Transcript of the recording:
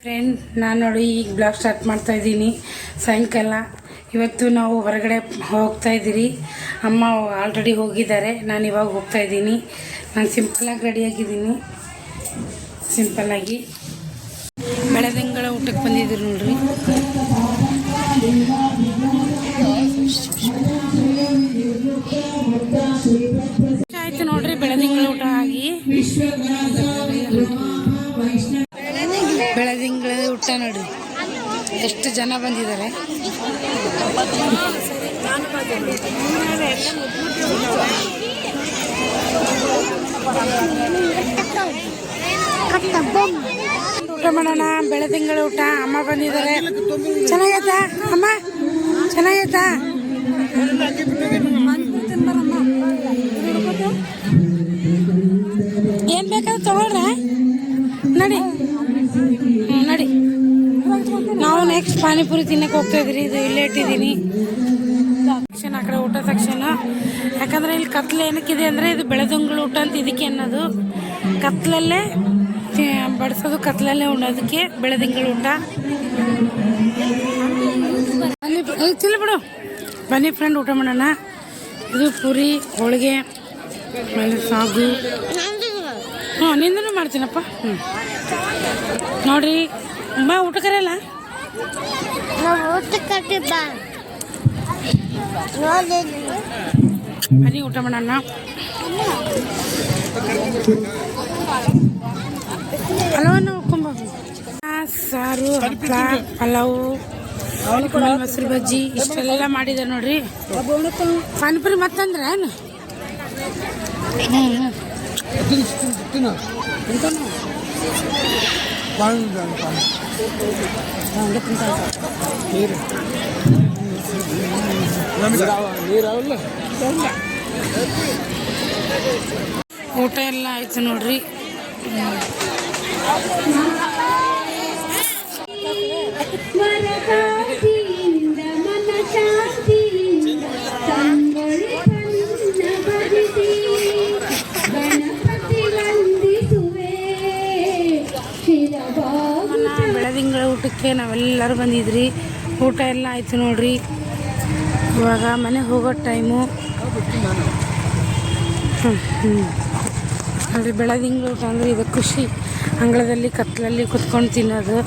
Friend, ನಾನು ನೋಡಿ ಈಗ ಬ್ಲಾಗ್ ಸ್ಟಾರ್ಟ್ ಮಾಡ್ತಾ ಇದ್ದೀನಿ. ಸಾಯಂಕಾಲ ಇವತ್ತು ನಾವು ಹೊರಗಡೆ ಹೋಗ್ತಾ ಇದ್ದೀರಿ. ಅಮ್ಮ ಆಲ್ರೆಡಿ ಹೋಗಿದ್ದಾರೆ, ನಾನು ಇವಾಗ ಹೋಗ್ತಾ ಇದ್ದೀನಿ. ನಾನು ಸಿಂಪಲ್ಲಾಗಿ ರೆಡಿಯಾಗಿದ್ದೀನಿ. ಸಿಂಪಲ್ಲಾಗಿ ಬೆಳೆದಂಗಳ ಊಟಕ್ಕೆ ಬಂದಿದ್ರು ನೋಡ್ರಿ. ಆಯ್ತು ನೋಡ್ರಿ, ಬೆಳೆದಿಂಗಳ ಊಟ ಆಗಿ ಬೆಳೆದಿಂಗಳ ಊಟ ನೋಡ್ರಿ, ಎಷ್ಟು ಜನ ಬಂದಿದ್ದಾರೆ. ಊಟ ಮಾಡೋಣ, ಬೆಳೆದಿಂಗಳ ಊಟ. ಅಮ್ಮ ಬಂದಿದ್ದಾರೆ. ಚೆನ್ನಾಗೈತಾ ಅಮ್ಮ? ಚೆನ್ನಾಗೈತಾ? ಏನ್ ಬೇಕಾದ್ರೆ ತಗೊಳ್ರ, ನಡಿ ನಡಿ. ನಾವು ನೆಕ್ಸ್ಟ್ ಪಾನಿಪುರಿ ತಿನ್ನಕ್ಕೆ ಹೋಗ್ತಾ ಇದ್ರಿ. ಇದು ಇಲ್ಲೇ ಇಟ್ಟಿದ್ದೀನಿ ಸೆಕ್ಷನ್, ಆ ಕಡೆ ಊಟ ಸೆಕ್ಷನ್. ಯಾಕಂದ್ರೆ ಇಲ್ಲಿ ಕತ್ಲೆ ಏನಕ್ಕಿದೆ ಅಂದ್ರೆ, ಇದು ಬೆಳೆದಂಗಳ ಊಟ ಅಂತ ಇದಕ್ಕೆ ಅನ್ನೋದು. ಕತ್ಲಲ್ಲೇ ಬಡಿಸೋದು, ಕತ್ಲಲ್ಲೇ ಉಣ್ಣೋದಕ್ಕೆ ಬೆಳೆದಿಂಗಳ ಊಟ. ತಿಲ್ಲ ಬಿಡು, ಬನ್ನಿ ಫ್ರೆಂಡ್, ಊಟ ಮಾಡೋಣ. ಇದು ಪೂರಿ, ಹೋಳಿಗೆ, ಆಮೇಲೆ ಸಾಗು. ನಿಂದನೂ ಮಾಡ್ತೀನಪ್ಪ. ನೋಡ್ರಿ, ಬಾ ಊಟ ಕರೆಯಲ್ಲ. ಬನ್ನಿ ಊಟ ಮಾಡೋಣ. ಪಲಾವನ್ನು ಹೋಗ್ಕೊಂಬ. ಸಾರು, ಹಪ್ಪಳ, ಪಲಾವು, ಮೊಸರು ಬಜ್ಜಿ ಇಷ್ಟೆಲ್ಲ ಮಾಡಿದ್ದಾರೆ ನೋಡ್ರಿ. ಪಾನಿಪುರಿ ಮತ್ತಂದ್ರೆ ಏನು? ಊಟ ಎಲ್ಲ ಆಯ್ತು ನೋಡ್ರಿ. ಬೆಳೆದಿಂಗಳ ಊಟಕ್ಕೆ ನಾವೆಲ್ಲರೂ ಬಂದಿದ್ರಿ. ಊಟ ಎಲ್ಲ ಆಯ್ತು ನೋಡ್ರಿ. ಇವಾಗ ಮನೆಗೆ ಹೋಗೋ ಟೈಮು. ಅಂದರೆ ಬೆಳೆದಿಂಗಳ ಊಟ ಅಂದರೆ ಇದು ಖುಷಿ. ಅಂಗಳದಲ್ಲಿ ಕತ್ತಲಲ್ಲಿ ಕುತ್ಕೊಂಡು ತಿನ್ನೋದು.